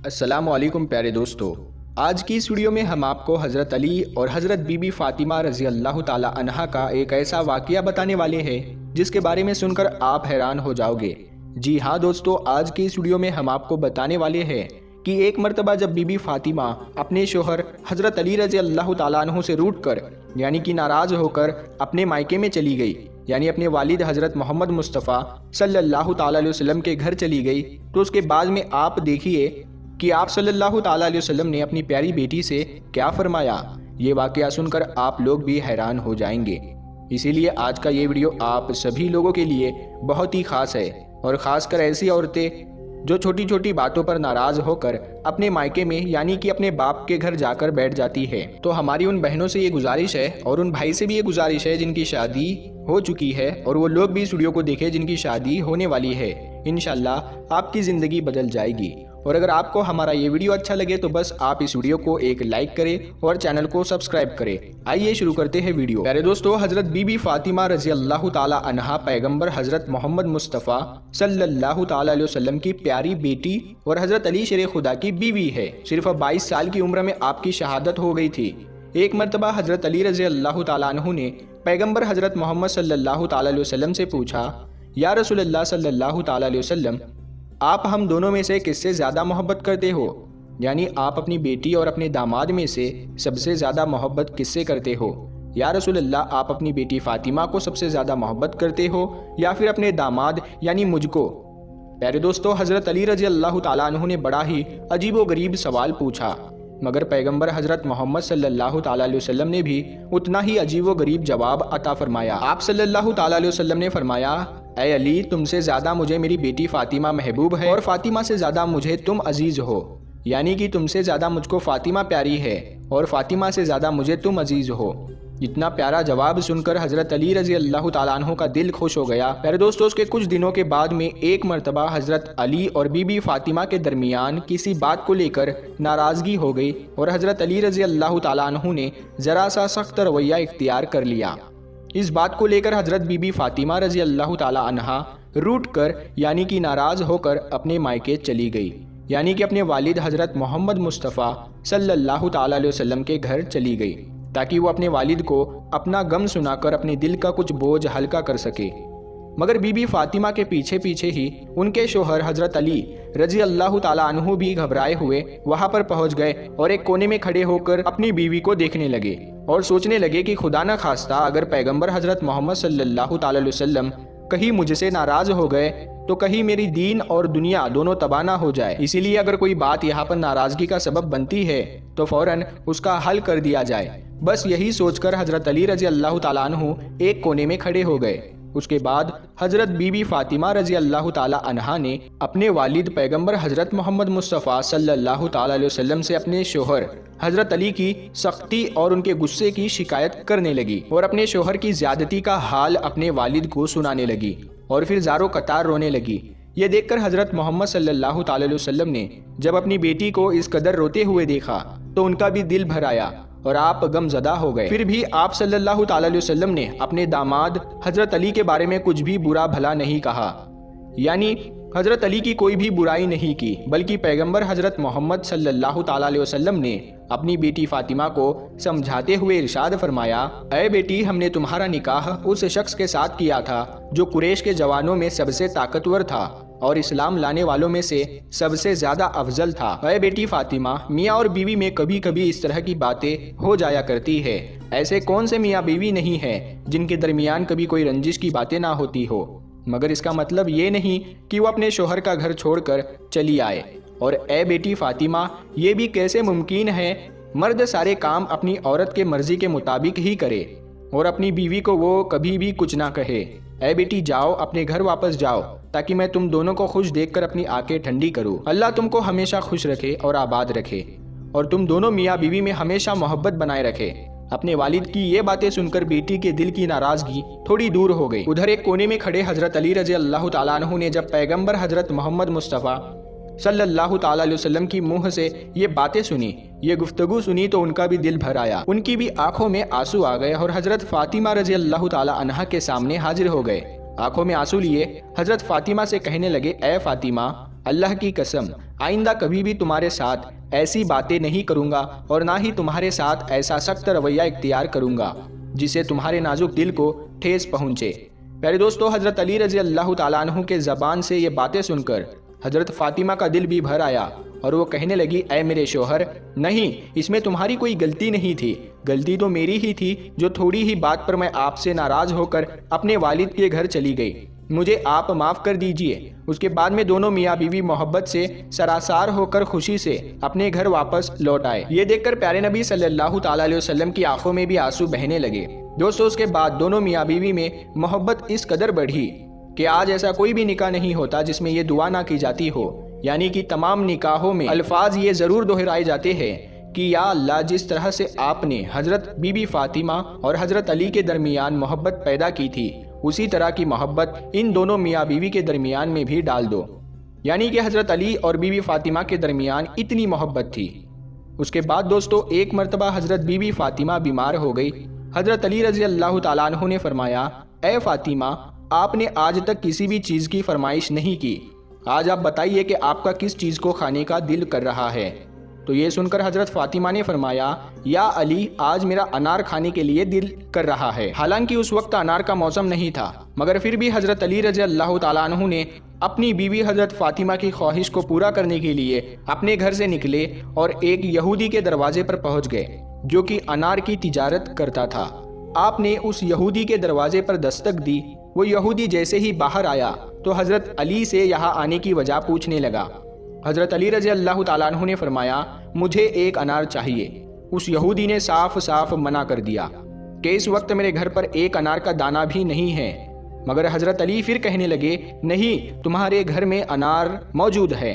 अस्सलामु अलैकुम प्यारे दोस्तों, आज की इस वीडियो में हम आपको हज़रत अली और हज़रत बीबी फ़ातिमा रज़ी अल्लाह ताला अन्हा का एक ऐसा वाक़या बताने वाले हैं जिसके बारे में सुनकर आप हैरान हो जाओगे। जी हाँ दोस्तों, आज की इस वीडियो में हम आपको बताने वाले हैं कि एक मरतबा जब बीबी फ़ातिमा अपने शोहर हज़रत अली रज़ी अल्लाह ताला अन्हु से रूठ कर यानी कि नाराज़ होकर अपने मायके में चली गई, यानी अपने वालिद हज़रत मोहम्मद मुस्तफ़ा सल्लल्लाहु ताला अलैहि वसल्लम के घर चली गई, तो उसके बाद में आप देखिए कि आप सल्लल्लाहु ताला अलैहि वसल्लम ने अपनी प्यारी बेटी से क्या फरमाया। ये वाक़या सुनकर आप लोग भी हैरान हो जाएंगे। इसीलिए आज का ये वीडियो आप सभी लोगों के लिए बहुत ही ख़ास है, और ख़ासकर ऐसी औरतें जो छोटी छोटी बातों पर नाराज़ होकर अपने मायके में यानी कि अपने बाप के घर जाकर बैठ जाती है। तो हमारी उन बहनों से ये गुजारिश है और उन भाई से भी ये गुजारिश है जिनकी शादी हो चुकी है, और वो लोग भी इस वीडियो को देखें जिनकी शादी होने वाली है। इंशाल्लाह आपकी ज़िंदगी बदल जाएगी। और अगर आपको हमारा ये वीडियो अच्छा लगे तो बस आप इस वीडियो को एक लाइक करें और चैनल को सब्सक्राइब करें। आइए शुरू करते हैं वीडियो। प्यारे दोस्तों, हज़रत बीबी फ़ातिमा रज़ी अल्लाह ताला अन्हा पैगंबर हज़रत मोहम्मद मुस्तफ़ा सल्लल्लाहु ताला अलैहि वसल्लम की प्यारी बेटी और हज़रत अली शेर खुदा की बीवी है। सिर्फ 22 साल की उम्र में आपकी शहादत हो गई थी। एक मरतबा हज़रत अली रज़ी अल्लाह ताला अन्हु ने पैगंबर हज़रत मोहम्मद सल्लल्लाहु ताला अलैहि वसल्लम से पूछा, या रसूलल्लाह सल्लल्लाहु ताला अलैहि वसल्लम, आप हम दोनों में से किससे ज़्यादा मोहब्बत करते हो? यानी आप अपनी बेटी और अपने दामाद में से सबसे ज़्यादा मोहब्बत किससे करते हो? या रसूलल्लाह, आप अपनी बेटी फ़ातिमा को सबसे ज़्यादा मोहब्बत करते हो या फिर अपने दामाद यानी मुझको? प्यारे दोस्तों, हज़रत अली रज़ी अल्लाह ताला अन्हु ने बड़ा ही अजीब व गरीब सवाल पूछा, मगर पैगंबर हज़रत मोहम्मद सल्लल्लाहु ताला अलैहि वसल्लम ने भी उतना ही अजीब व गरीब जवाब अता फरमाया। आप सल्लल्लाहु ताला अलैहि वसल्लम ने फरमाया, ऐ अली, तुमसे ज़्यादा मुझे मेरी बेटी फ़ातिमा महबूब है और फ़ातिमा से ज़्यादा मुझे तुम अजीज़ हो। यानी कि तुमसे ज़्यादा मुझको फ़ातिमा प्यारी है और फ़ातिमा से ज़्यादा मुझे तुम अजीज़ हो। इतना प्यारा जवाब सुनकर हज़रत अली रज़ी अल्लाह ताला अन्हु का दिल खुश हो गया। प्यारे दोस्तों, उसके कुछ दिनों के बाद में एक मरतबा हज़रत अली और बीबी फ़ातिमा के दरमियान किसी बात को लेकर नाराज़गी हो गई और हज़रत अली रज़ी अल्लाह ताला अन्हु ने ज़रा सा सख्त रवैया इख्तियार कर लिया। इस बात को लेकर हज़रत बीबी फ़ातिमा रज़ी अल्लाह ताला अन्हा रूठ कर यानी कि नाराज़ होकर अपने मायके चली गई, यानी कि अपने वालिद हज़रत मोहम्मद मुस्तफ़ा सल्लल्लाहु ताला अलैहि वसल्लम के घर चली गई, ताकि वो अपने वालिद को अपना गम सुनाकर अपने दिल का कुछ बोझ हल्का कर सके। मगर बीबी फ़ातिमा के पीछे पीछे ही उनके शोहर हज़रत अली रज़ी अल्लाह ताला अन्हु भी घबराए हुए वहाँ पर पहुँच गए और एक कोने में खड़े होकर अपनी बीवी को देखने लगे और सोचने लगे कि खुदा न खास्ता अगर पैगंबर हज़रत मोहम्मद सल्लल्लाहु ताला अलैहि वसल्लम कहीं मुझसे नाराज़ हो गए तो कहीं मेरी दीन और दुनिया दोनों तबाह ना हो जाए। इसीलिए अगर कोई बात यहाँ पर नाराज़गी का सबब बनती है तो फ़ौरन उसका हल कर दिया जाए। बस यही सोचकर हज़रत अली रज़ी अल्लाह ताला अन्हु एक कोने में खड़े हो गए। उसके बाद हज़रत बीबी फ़ातिमा रज़ी अल्लाह ताला अन्हा ने अपने वालिद पैगंबर हज़रत मोहम्मद मुस्तफ़ा सल्लल्लाहु ताला अलैहि वसल्लम से अपने शोहर हज़रत अली की सख्ती और उनके गुस्से की शिकायत करने लगी और अपने शोहर की ज़्यादती का हाल अपने वालिद को सुनाने लगी और फिर ज़ारो कतार रोने लगी। ये देखकर हज़रत मोहम्मद सल्लल्लाहु ताला अलैहि वसल्लम ने जब अपनी बेटी को इस कदर रोते हुए देखा तो उनका भी दिल भर आया और आप गमज़दा हो गए। फिर भी आप सल्लल्लाहु ताला अलैहि वसल्लम ने अपने दामाद हज़रत अली के बारे में कुछ भी बुरा भला नहीं कहा, यानी हज़रत अली की कोई भी बुराई नहीं की, बल्कि पैगंबर हज़रत मोहम्मद सल्लल्लाहु ताला अलैहि वसल्लम ने अपनी बेटी फ़ातिमा को समझाते हुए इरशाद फरमाया, ऐ बेटी, हमने तुम्हारा निकाह उस शख्स के साथ किया था जो कुरैश के जवानों में सबसे ताकतवर था और इस्लाम लाने वालों में से सबसे ज़्यादा अफजल था। ऐ बेटी फ़ातिमा, मियाँ और बीवी में कभी कभी इस तरह की बातें हो जाया करती है। ऐसे कौन से मियाँ बीवी नहीं हैं जिनके दरमियान कभी कोई रंजिश की बातें ना होती हो, मगर इसका मतलब ये नहीं कि वो अपने शोहर का घर छोड़कर चली आए। और ए बेटी फ़ातिमा, ये भी कैसे मुमकिन है मर्द सारे काम अपनी औरत के मर्जी के मुताबिक ही करे और अपनी बीवी को वो कभी भी कुछ ना कहे। ए बेटी, जाओ अपने घर वापस जाओ ताकि मैं तुम दोनों को खुश देखकर अपनी आंखें ठंडी करूं। अल्लाह तुमको हमेशा खुश रखे और आबाद रखे और तुम दोनों मियाँ बीवी में हमेशा मोहब्बत बनाए रखे। अपने वालिद की ये बातें सुनकर बेटी के दिल की नाराज़गी थोड़ी दूर हो गई। उधर एक कोने में खड़े हज़रत अली रज़ी अल्लाह ताला अन्हु ने जब पैगंबर हज़रत मोहम्मद मुस्तफ़ा सल्लल्लाहु ताला अलैहि वसल्लम की मुँह से ये बातें सुनी, ये गुफ्तगू सुनी तो उनका भी दिल भर आया, उनकी भी आंखों में आंसू आ गए और हजरत फातिमा रजी अल्लाह ताला अन्हा के सामने हाजिर हो गए। आंखों में आंसू लिए हजरत फातिमा से कहने लगे, ए फातिमा, अल्लाह की कसम आइंदा कभी भी तुम्हारे साथ ऐसी बातें नहीं करूँगा और ना ही तुम्हारे साथ ऐसा सख्त रवैया इख्तियार करूँगा जिससे तुम्हारे नाजुक दिल को ठेस पहुँचे। प्यारे दोस्तों, हजरत अली रजी अल्लाह ताला अन्हु के ज़बान से ये बातें सुनकर हजरत फातिमा का दिल भी भर आया और वो कहने लगी, ऐ मेरे शोहर, नहीं, इसमें तुम्हारी कोई गलती नहीं थी, गलती तो मेरी ही थी जो थोड़ी ही बात पर मैं आपसे नाराज़ होकर अपने वालिद के घर चली गई, मुझे आप माफ़ कर दीजिए। उसके बाद में दोनों मियाँ बीवी मोहब्बत से सरासार होकर खुशी से अपने घर वापस लौट आए। ये देखकर प्यारे नबी सल्लल्लाहु ताला अलैहि वसल्लम की आंखों में भी आंसू बहने लगे। दोस्तों, उसके बाद दोनों मियाँ बीवी में मोहब्बत इस कदर बढ़ी कि आज ऐसा कोई भी निकाह नहीं होता जिसमें ये दुआ ना की जाती हो, यानी कि तमाम निकाहों में अल्फाज ये ज़रूर दोहराए जाते हैं कि या अल्लाह, जिस तरह से आपने हज़रत बीबी फ़ातिमा और हज़रत अली के दरमियान मोहब्बत पैदा की थी, उसी तरह की मोहब्बत इन दोनों मियाँ बीवी के दरमियान में भी डाल दो। यानी कि हज़रत अली और बीबी फ़ातिमा के दरमियान इतनी मोहब्बत थी। उसके बाद दोस्तों, एक मरतबा हज़रत बीबी फ़ातिमा बीमार हो गई। हज़रत अली रज़ी अल्लाह ताला अन्हु ने फरमाया, ए फ़ातिमा, आपने आज तक किसी भी चीज़ की फरमाइश नहीं की, आज आप बताइए कि आपका किस चीज़ को खाने का दिल कर रहा है। तो ये सुनकर हज़रत फ़ातिमा ने फरमाया, या अली, आज मेरा अनार खाने के लिए दिल कर रहा है। हालांकि उस वक्त अनार का मौसम नहीं था, मगर फिर भी हज़रत अली रज़ी अल्लाह ताला अन्हु ने अपनी बीवी हज़रत फ़ातिमा की ख्वाहिश को पूरा करने के लिए अपने घर से निकले और एक यहूदी के दरवाजे पर पहुँच गए जो कि अनार की तिजारत करता था। आपने उस यहूदी के दरवाजे पर दस्तक दी। वो यहूदी जैसे ही बाहर आया तो हज़रत अली से यहाँ आने की वजह पूछने लगा। हज़रत अली रज़ी अल्लाह ताला अन्हु ने फरमाया, मुझे एक अनार चाहिए। उस यहूदी ने साफ साफ मना कर दिया कि इस वक्त मेरे घर पर एक अनार का दाना भी नहीं है। मगर हज़रत अली फिर कहने लगे, नहीं, तुम्हारे घर में अनार मौजूद है।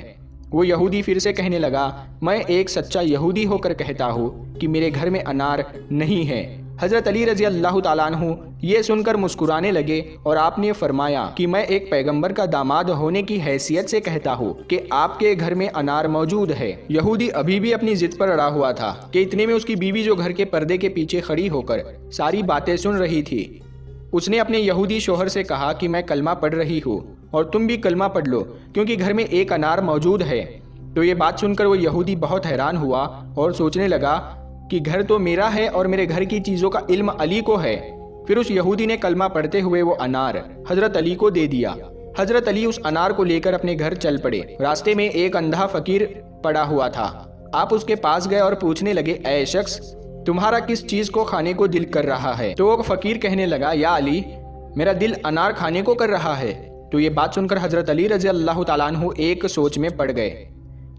वो यहूदी फिर से कहने लगा, मैं एक सच्चा यहूदी होकर कहता हूँ कि मेरे घर में अनार नहीं है। हज़रत अली रज़ी अल्लाह ताला अन्हु ये सुनकर मुस्कुराने लगे और आपने फरमाया कि मैं एक पैगंबर का दामाद होने की हैसियत से कहता हूँ कि आपके घर में अनार मौजूद है। यहूदी अभी भी अपनी जिद पर अड़ा हुआ था कि इतने में उसकी बीवी जो घर के पर्दे के पीछे खड़ी होकर सारी बातें सुन रही थी, उसने अपने यहूदी शोहर से कहा कि मैं कलमा पढ़ रही हूँ और तुम भी कलमा पढ़ लो, क्योंकि घर में एक अनार मौजूद है। तो ये बात सुनकर वो यहूदी बहुत हैरान हुआ और सोचने लगा कि घर तो मेरा है और मेरे घर की चीज़ों का इल्म अली को है। फिर उस यहूदी ने कलमा पढ़ते हुए वो अनार हज़रत अली को दे दिया। हज़रत अली उस अनार को लेकर अपने घर चल पड़े। रास्ते में एक अंधा फ़कीर पड़ा हुआ था। आप उसके पास गए और पूछने लगे, ऐ शख्स, तुम्हारा किस चीज़ को खाने को दिल कर रहा है? तो वो फ़कीर कहने लगा, या अली, मेरा दिल अनार खाने को कर रहा है। तो ये बात सुनकर हज़रत अली रज़ी अल्लाह ताला अन्हु एक सोच में पड़ गए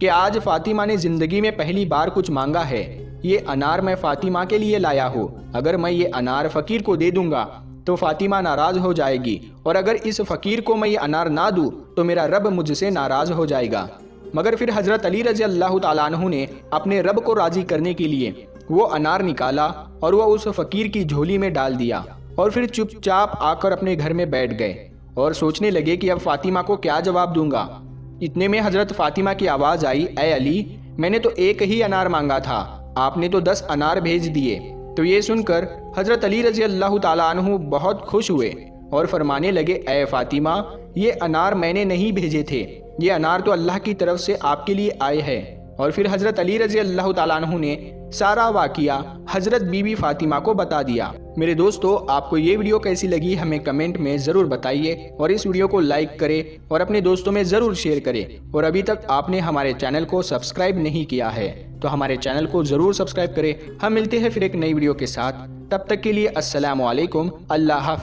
कि आज फ़ातिमा ने ज़िंदगी में पहली बार कुछ मांगा है। ये अनार मैं फ़ातिमा के लिए लाया हूँ। अगर मैं ये अनार फ़कीर को दे दूंगा तो फ़ातिमा नाराज़ हो जाएगी, और अगर इस फ़कीर को मैं ये अनार ना दूँ तो मेरा रब मुझसे नाराज़ हो जाएगा। मगर फिर हज़रत अली रज़ी अल्लाह ताला अन्हु ने अपने रब को राज़ी करने के लिए वो अनार निकाला और वह उस फ़कीर की झोली में डाल दिया और फिर चुपचाप आकर अपने घर में बैठ गए और सोचने लगे कि अब फ़ातिमा को क्या जवाब दूंगा। इतने में हज़रत फ़ातिमा की आवाज़ आई, ऐ अली, मैंने तो एक ही अनार मांगा था, आपने तो 10 अनार भेज दिए। तो ये सुनकर हज़रत अली रज़ी अल्लाह ताला अन्हु बहुत खुश हुए और फरमाने लगे, ऐ फ़ातिमा, ये अनार मैंने नहीं भेजे थे, ये अनार तो अल्लाह की तरफ से आपके लिए आए हैं। और फिर हज़रत अली रज़ी अल्लाह ताला अन्हु ने सारा वाक़िया हज़रत बीबी फ़ातिमा को बता दिया। मेरे दोस्तों, आपको ये वीडियो कैसी लगी हमें कमेंट में ज़रूर बताइए और इस वीडियो को लाइक करें और अपने दोस्तों में ज़रूर शेयर करें। और अभी तक आपने हमारे चैनल को सब्सक्राइब नहीं किया है तो हमारे चैनल को ज़रूर सब्सक्राइब करें। हम मिलते हैं फिर एक नई वीडियो के साथ, तब तक के लिए अस्सलामु अलैकुम, अल्लाह हाफ़िज़।